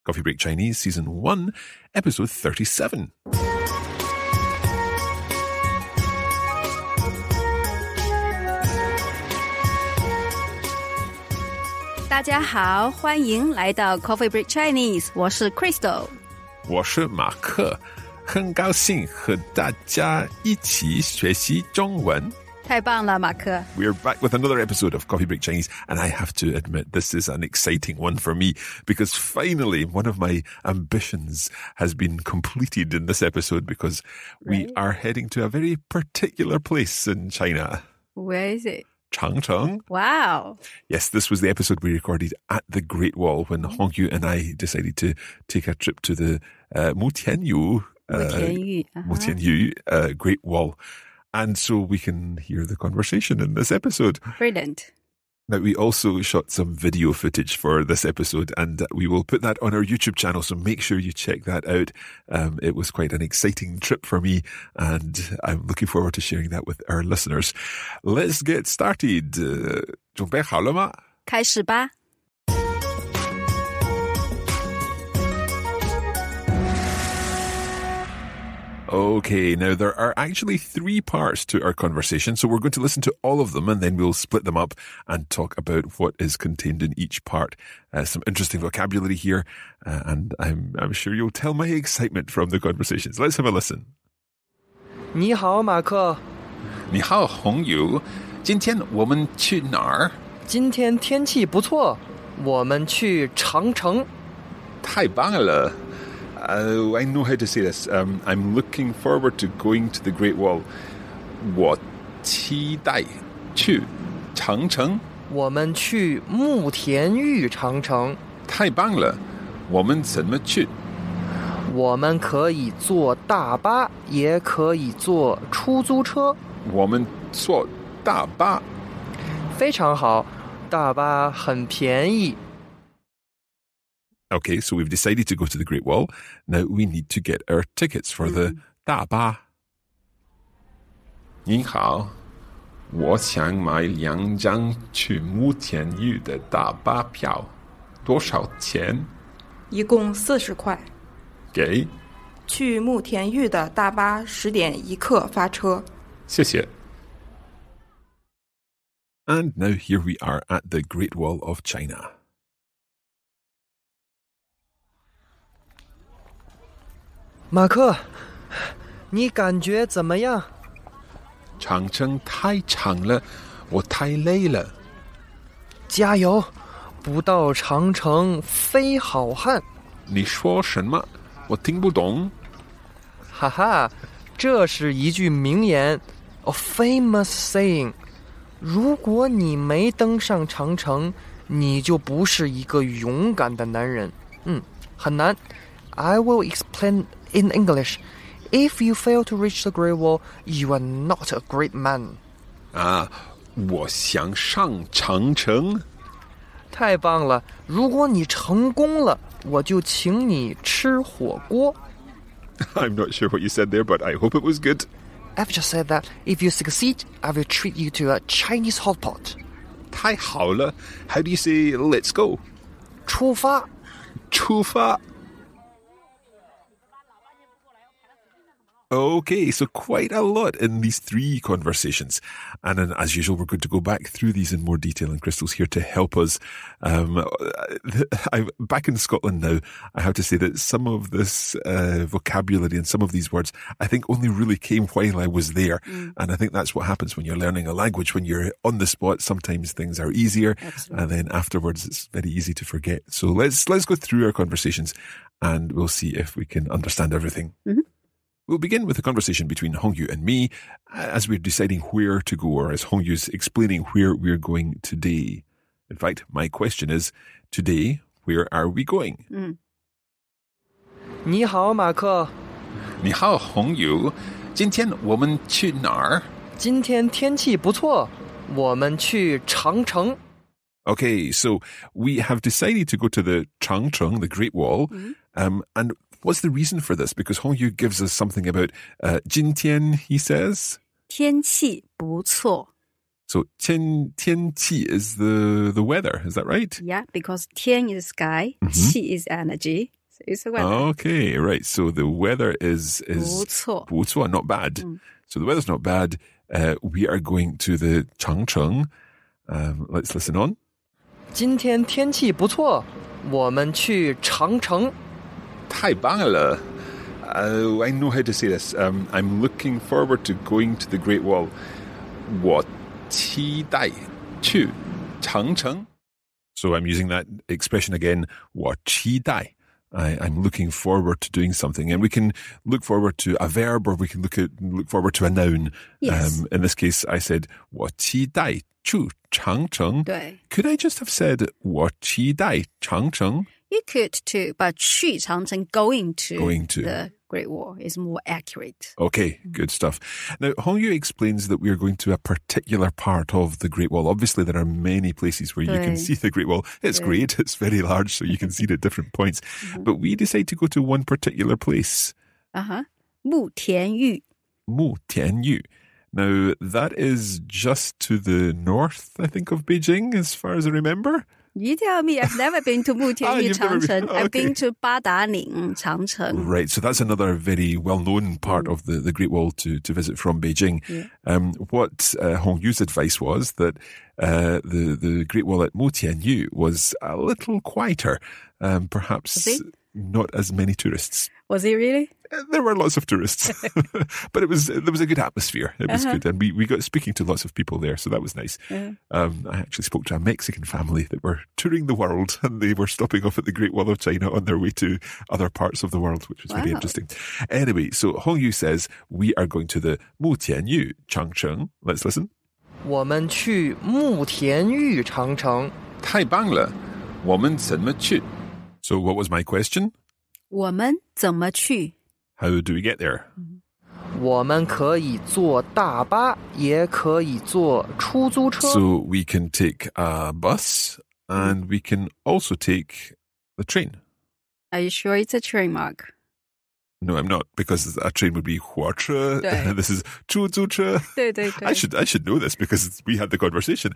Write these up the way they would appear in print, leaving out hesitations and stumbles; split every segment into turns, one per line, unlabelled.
Coffee Break Chinese, Season 1, Episode 37.
大家好，欢迎来到 Coffee Break Chinese， 我是 Crystal，
我是马克，很高兴和大家一起学习中文。
太棒了，马克。
We're back with another episode of Coffee Break Chinese, and I have to admit this is an exciting one for me because finally one of my ambitions has been completed in this episode because we are heading to a very particular place in China.
Where is it?
Changcheng.
Wow.
Yes, this was the episode we recorded at the Great Wall when Hongyu and I decided to take a trip to the Mutianyu Great Wall. And so we can hear the conversation in this episode.
Brilliant.
Now, we also shot some video footage for this episode, and we will put that on our YouTube channel, so make sure you check that out. It was quite an exciting trip for me, and I'm looking forward to sharing that with our listeners. Let's get started. 准备好了吗？
开始吧。
Okay, now there are actually 3 parts to our conversation, so we're going to listen to all of them and then we'll split them up and talk about what is contained in each part. Some interesting vocabulary here, and I'm sure you'll tell my excitement from the conversations. Let's have a listen.
你好，马克。
你好，红友。今天我们去哪儿？
今天天气不错，我们去长城。
太棒了。I know how to say this. I'm looking forward to going to the Great Wall. 我期待去长城。
我们去慕田峪长城。
太棒了。我们怎么去？
我们可以坐大巴，也可以坐出租车。
我们坐大巴。
非常好，大巴很便宜。
Okay, so we've decided to go to the Great Wall. Now we need to get our tickets for the 大巴。你好，我想买2张去慕田峪的大巴票，多少钱？
一共40块。
给。
去慕田峪的大巴10点1刻发车。
谢谢。And now here we are at the Great Wall of China.
马克，你感觉怎么样？
长城太长了，我太累了。
加油，不到长城非好汉。
你说什么？我听不懂。
哈哈，这是一句名言 ，a famous saying。如果你没登上长城，你就不是一个勇敢的男人。很难。I will explain in English. If you fail to reach the Great Wall, you are not a great man.
我想上长城。
太棒了！如果你成功了，我就请你吃火锅。
I'm not sure what you said there, but I hope it was good.
I've just said that if you succeed, I will treat you to a Chinese hot pot.
太好了。How do you say let's go?
出发。
出发。Okay, so quite a lot in these 3 conversations. And then, as usual, we're going to go back through these in more detail, and Crystal's here to help us. I'm back in Scotland now. I have to say that some of this vocabulary and some of these words, I think only really came while I was there. And I think that's what happens when you're learning a language. When you're on the spot, sometimes things are easier. Absolutely. And then afterwards, it's very easy to forget. So let's go through our conversations and we'll see if we can understand everything. Mm-hmm. We'll begin with a conversation between Hongyu and me as we're deciding where to go, or as Hongyu's explaining where we're going today. In fact, my question is, today, where are we going?
你好，马克。
你好，红友。今天我们去哪儿？
今天天气不错，我们去长城。
Okay, so we have decided to go to the Changcheng, the Great Wall, and what's the reason for this? Because Hongyu gives us something about 今天, he says.
天气不错.
So 天气 is the weather, is that right?
Yeah, because 天 is sky, 气 is energy, It's weather.
Okay, right. So the weather is
不错。
不错, not bad. So the weather's not bad. We are going to the Changcheng. Let's listen on.
今天天气不错，我们去长城。
太棒了. I know how to say this. I'm looking forward to going to the Great Wall. 我期待去长城. So I'm using that expression again. 我期待. I'm looking forward to doing something. And we can look forward to a verb or we can look forward to a noun.
Yes.
In this case, I said 我期待去长城.
对。
Could I just have said 我期待长城?
You could too, but 去长城 going to
the
Great Wall is more accurate.
Okay, good stuff. Now, Hongyu explains that we are going to a particular part of the Great Wall. Obviously, there are many places where you can see the Great Wall. It's great. It's very large, so you can see it at different points. But we decide to go to one particular place.
慕田峪.
Mu Tianyu. Now, that is just to the north, I think, of Beijing, as far as I remember.
You tell me, I've never been to 慕田峪
you've never been.
长城. I've been
Okay.
to 八达岭长城.
Right, so that's another very well-known part of the Great Wall to visit from Beijing. What Hongyu's advice was that the Great Wall at Mu Tianyu was a little quieter, perhaps not as many tourists.
Was it really?
There were lots of tourists, but there was a good atmosphere. It was good, and we got speaking to lots of people there, so that was nice. I actually spoke to a Mexican family that were touring the world, and they were stopping off at the Great Wall of China on their way to other parts of the world, which was very interesting. Anyway, so Hongyu says we are going to the Mu Tianyu Changcheng. Let's listen.
我们去慕田峪长城。
太棒了，我们怎么去? So what was my question?
我们怎么去?
How do we get there?
我们可以坐大巴，也可以坐出租车。
So we can take a bus and we can also take the train.
Are you sure it's a train, Mark?
No, I'm not, because a train would be 火车.
对.
This is 出租车.
对对对.
I should know this because we had the conversation.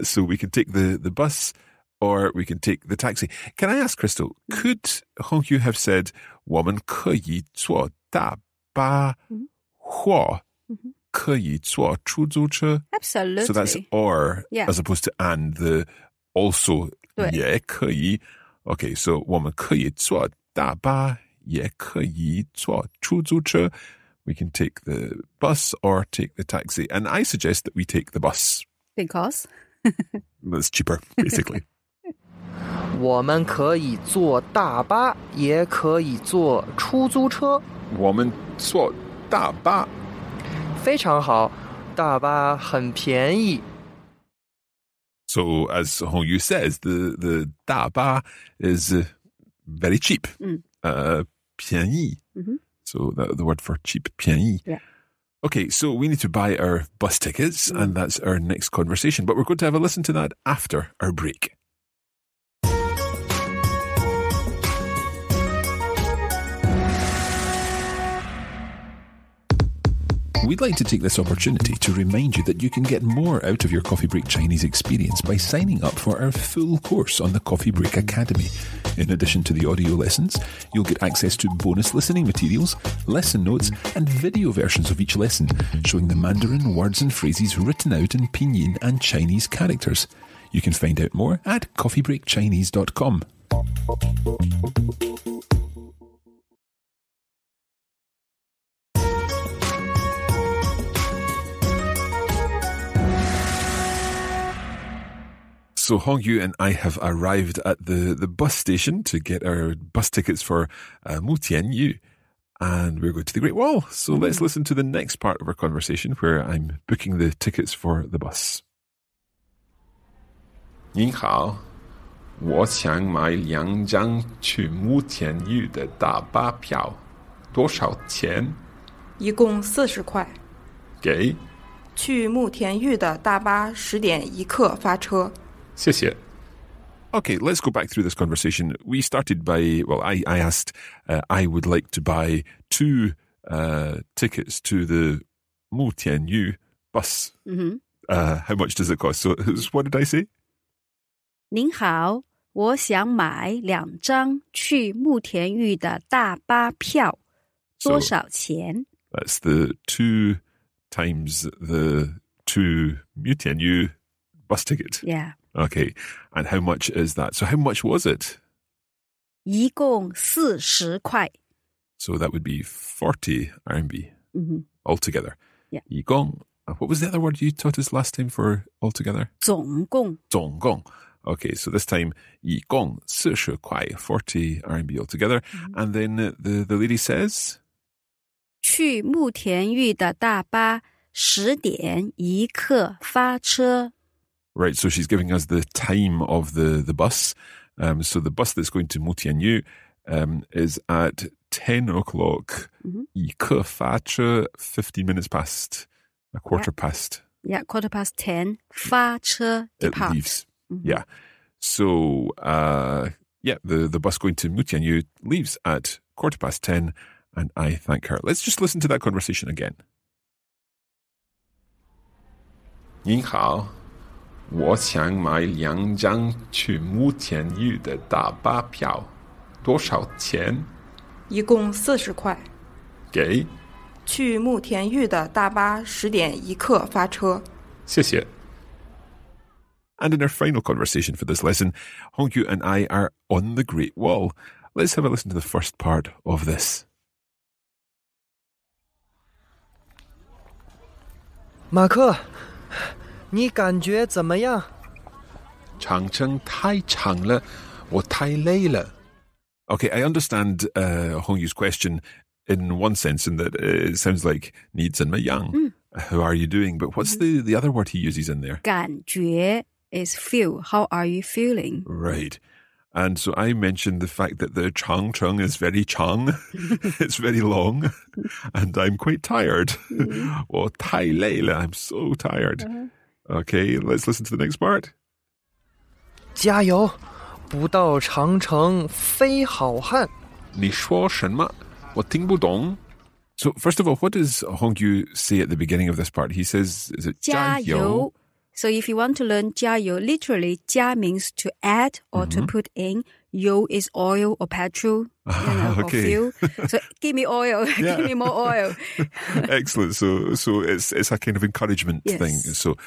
So we can take the bus or we can take the taxi. Can I ask Crystal, could Hongyu have said 我们可以坐大巴或可以坐出租车?
Absolutely.
So that's or as opposed to and, the also
对.
也可以. Okay, so 我们可以坐大巴也可以坐出租车. We can take the bus or take the taxi. And I suggest that we take the bus.
Because?
It's cheaper, basically.
我们可以坐大巴，也可以坐出租车。
我们坐大巴。
非常好，大巴很便宜。
So, as Hongyu says, the 大巴 is very cheap. 便宜. So the word for cheap, 便宜.
Yeah.
Okay, so we need to buy our bus tickets, and that's our next conversation. But we're going to have a listen to that after our break. We'd like to take this opportunity to remind you that you can get more out of your Coffee Break Chinese experience by signing up for our full course on the Coffee Break Academy. In addition to the audio lessons, you'll get access to bonus listening materials, lesson notes, and video versions of each lesson, showing the Mandarin words and phrases written out in Pinyin and Chinese characters. You can find out more at coffeebreakchinese.com. So Hongyu and I have arrived at the bus station to get our bus tickets for Mu Tianyu, and we're going to the Great Wall. So let's listen to the next part of our conversation where I'm booking the tickets for the bus. 您好，我想买2张去慕田峪的大巴票，多少钱？
一共40块。
给，
去慕田峪的大巴10点1刻发车。
谢谢。Okay, let's go back through this conversation. We started by, well, I asked, I would like to buy 2 tickets to the Mu Tianyu bus. How much does it cost? So what did I say?
您好，我想买2张去慕田峪的大巴票，多少钱？
That's the 2 times the to Mutianyu bus ticket.
Yeah.
Okay. And how much is that? So how much was it?
一共40块。
So that would be 40 RMB altogether.
Yeah.
一共, what was the other word you taught us last time for altogether?
总共。
总共. Okay, so this time, 一共40块, 40 RMB altogether. And then the lady says?
去慕田峪的大巴10点1刻发车。
Right, so she's giving us the time of the bus. So the bus that's going to Mutianyu is at 10 o'clock. 一刻发车, 15 minutes past, a quarter past.
Yeah, 10:15. 发车
It
depart.
leaves. Yeah. So, the bus going to Mutianyu leaves at 10:15, and I thank her. Let's just listen to that conversation again. 您好，我想买2张去慕田峪的大巴票，多少钱？
一共40块。
给，
去慕田峪的大巴10点1刻发车。
谢谢。And in our final conversation for this lesson, Hongyu and I are on the Great Wall. Let's have a listen to the first part of this.
马克，你感觉怎么样？
长城太长了，我太累了。Okay, I understand Hongyu's question in one sense, in that it sounds like 你怎么样? How are you doing? But what's the other word he uses in there?
感觉 is feel. How are you feeling?
Right. And so I mentioned the fact that the Changcheng is very chang. It's very long. And I'm quite tired. 我太累了, I'm so tired. Okay, let's listen to the next part.
加油，不到长城非好汉。
你说什么？我听不懂。So first of all, what does Hongyu say at the beginning of this part? He says, is it
加油? So if you want to learn 加油, literally 加 means to add or to put in. 油 is oil or petrol, or
Okay.
fuel. So give me oil, give me more oil.
Excellent. So it's a kind of encouragement
Yes.
thing. So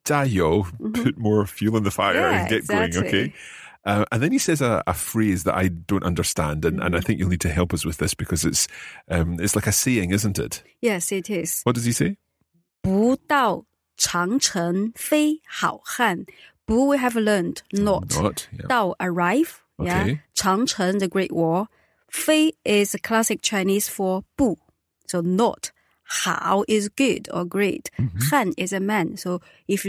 加油, put more fuel in the fire
Yeah,
and get going.
exactly.
Okay. And then he says a phrase that I don't understand, and I think you'll need to help us with this because it's like a saying, isn't it?
Yes, it is.
What does he say?
不到长城非好汉. 不 we have learned, not.
Not. Yeah.
到 arrive. Yeah.
Okay.
长城 the Great Wall. 非 is classic Chinese for 不. So not. 好 is good or great. 汉 is a man. So if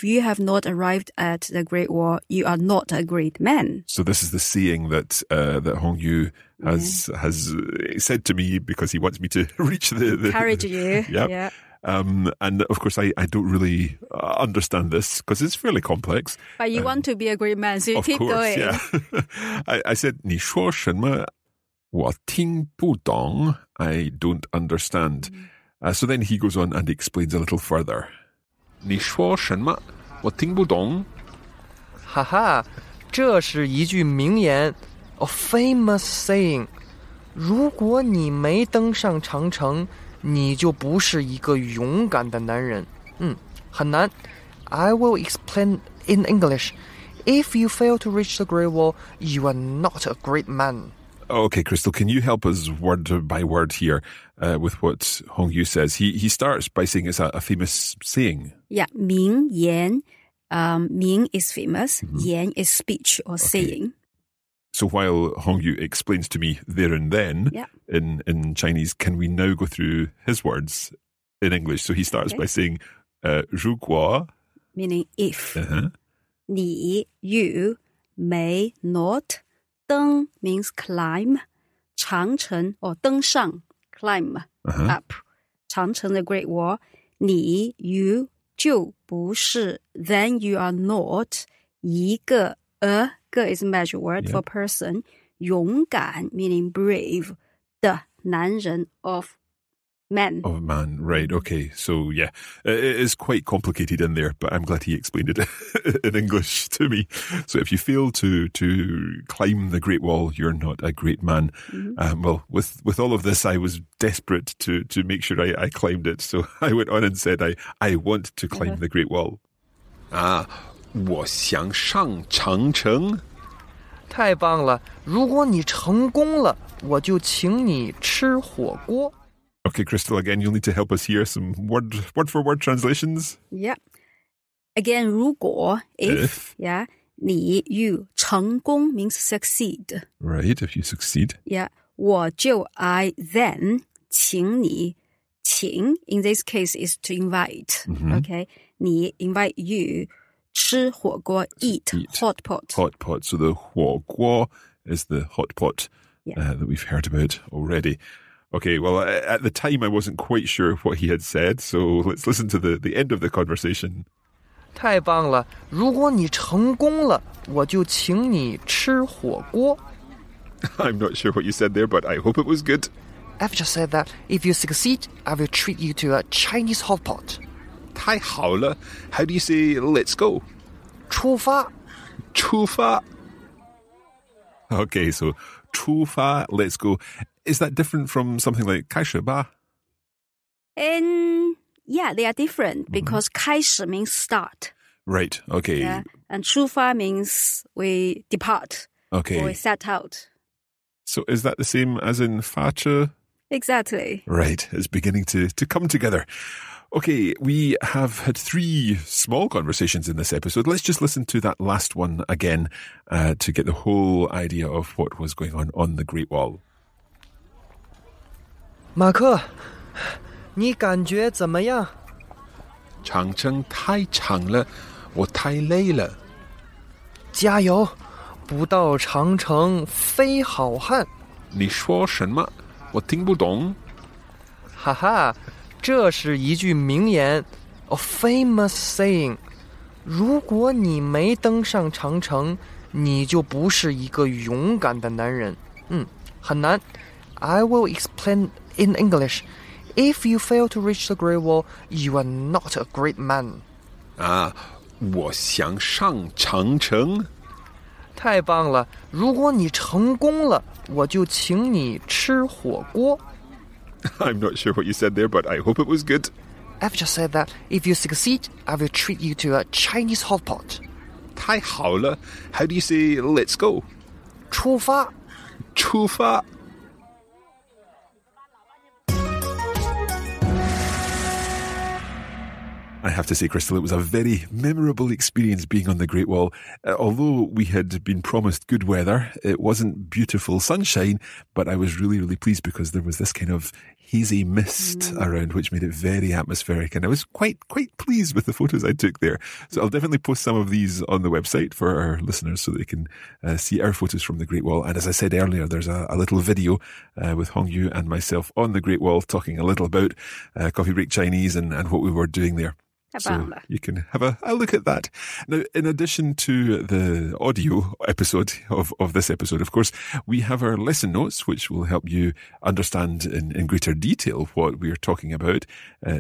you have not arrived at the Great Wall, you are not a great man.
So this is the saying that Hongyu has said to me because he wants me to reach the
Encourage you.
Yep.
Yeah.
And of course, I don't really understand this because it's fairly complex.
But you want to be a great man, so you
Of
keep
course,
going.
yeah. I said, 你说什么？我听不懂. I don't understand. So then he goes on and explains a little further. 你说什么？我听不懂。
哈哈，这是一句名言 ，a famous saying。如果你没登上长城，你就不是一个勇敢的男人。很难。I will explain in English. If you fail to reach the Great Wall, you are not a great man.
Okay, Crystal, can you help us word by word here with what Hongyu says? He starts by saying it's a famous saying.
Yeah, 名言. 名 is famous. 言 is speech or saying.
So while Hongyu explains to me there and then
Yeah.
in Chinese, can we now go through his words in English? So he starts by saying, 如果,
Meaning if. 你 you, 没 not. 登 means climb. 长城 or 登上 climb up. 长城 the Great Wall. 你 you 就不是 then you are not. 一个 个 is a measure word for person. 勇敢 meaning brave. 的男人 of Man.
Oh, man. Right. Okay. So, yeah, it is quite complicated in there, but I'm glad he explained it in English to me. So if you fail to climb the Great Wall, you're not a great man. Well, with all of this, I was desperate to make sure I climbed it. So I went on and said, I want to climb the Great Wall.
我想上长城。
太棒了！如果你成功了，我就请你吃火锅。
Okay, Crystal, again, you'll need to help us here. Some word-for-word translations.
Yeah. Again, 如果, if. Yeah. 你, you. 成功 means succeed.
Right, if you succeed.
Yeah. 我就 I then. 请你. 请 in this case is to invite. Okay. 你 invite you. 吃火锅 eat. Hot pot.
Hot pot. So the 火锅 is the hot pot that we've heard about already. Okay, well, at the time I wasn't quite sure what he had said, so let's listen to the end of the conversation.
太棒了！如果你成功了，我就请你吃火锅。
I'm not sure what you said there, but I hope it was good.
I've just said that if you succeed, I will treat you to a Chinese hot pot.
太好了 How do you say let's go?
出发。
出发
Okay, so 出发, let's go. Is that different from something like 开始吧?
And yeah, they are different because 开始 means start.
Right, okay.
Yeah, and 出发 means we depart.
Okay.
Or we set out.
So is that the same as in 发车?
Exactly.
Right, it's beginning to come together. Okay, we have had 3 small conversations in this episode. Let's just listen to that last one again to get the whole idea of what was going on the Great Wall.
马克，你感觉怎么样？
长城太长了，我太累了。
加油！不到长城非好汉。
你说什么？我听不懂。
哈哈，这是一句名言 ，a famous saying。如果你没登上长城，你就不是一个勇敢的男人。很难。I will explain in English. If you fail to reach the Great Wall, you are not a great man.
我想上长城。
太棒了！如果你成功了，我就请你吃火锅。
I'm not sure what you said there, but I hope it was good.
I've just said that if you succeed, I will treat you to a Chinese hot pot.
太好了 How do you say let's go?
出发。
出发
I have to say, Crystal, it was a very memorable experience being on the Great Wall. Although we had been promised good weather, it wasn't beautiful sunshine, but I was really, really pleased because there was this kind of hazy mist around, which made it very atmospheric. And I was quite pleased with the photos I took there. So I'll definitely post some of these on the website for our listeners so they can see our photos from the Great Wall. And as I said earlier, there's a little video with Hong Yu and myself on the Great Wall talking a little about Coffee Break Chinese and what we were doing there. So you can have a look at that. Now, in addition to the audio episode of this episode, of course, we have our lesson notes, which will help you understand in greater detail what we're talking about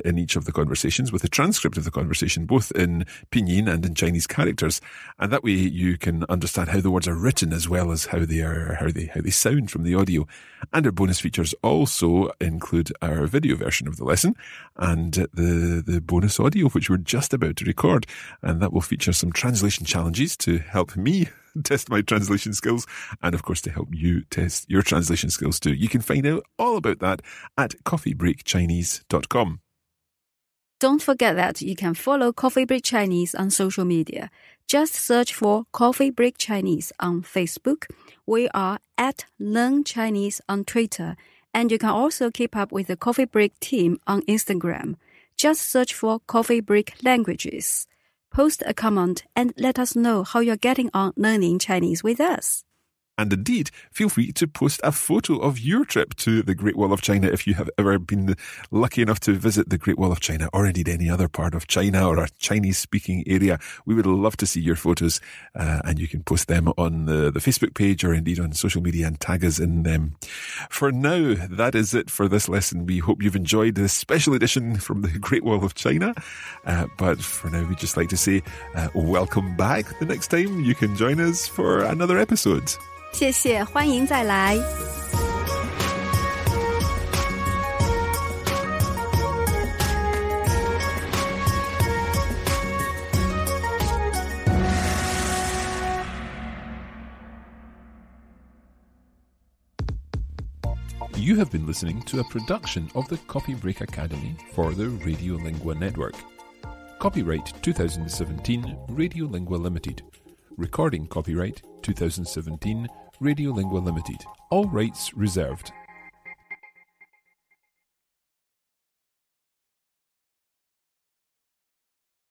in each of the conversations, with a transcript of the conversation, both in Pinyin and in Chinese characters. And that way you can understand how the words are written as well as how they sound from the audio. And our bonus features also include our video version of the lesson and the bonus audio, which we're just about to record. And that will feature some translation challenges to help me test my translation skills and, of course, to help you test your translation skills too. You can find out all about that at coffeebreakchinese.com.
Don't forget that you can follow Coffee Break Chinese on social media. Just search for Coffee Break Chinese on Facebook. We are at Learn Chinese on Twitter. And you can also keep up with the Coffee Break team on Instagram. Just search for Coffee Break Languages. Post a comment and let us know how you're getting on learning Chinese with us.
And indeed, feel free to post a photo of your trip to the Great Wall of China if you have ever been lucky enough to visit the Great Wall of China, or indeed any other part of China or a Chinese-speaking area. We would love to see your photos, and you can post them on the Facebook page or indeed on social media and tag us in them. For now, that is it for this lesson. We hope you've enjoyed this special edition from the Great Wall of China. But for now, we'd just like to say welcome back the next time you can join us for another episode.
谢谢，欢迎再来。
You have been listening to a production of the Copy Break Academy for the Radiolingua Network. Copyright 2017 Radiolingua Limited. Recording copyright 2017 Radiolingua Limited. All rights reserved.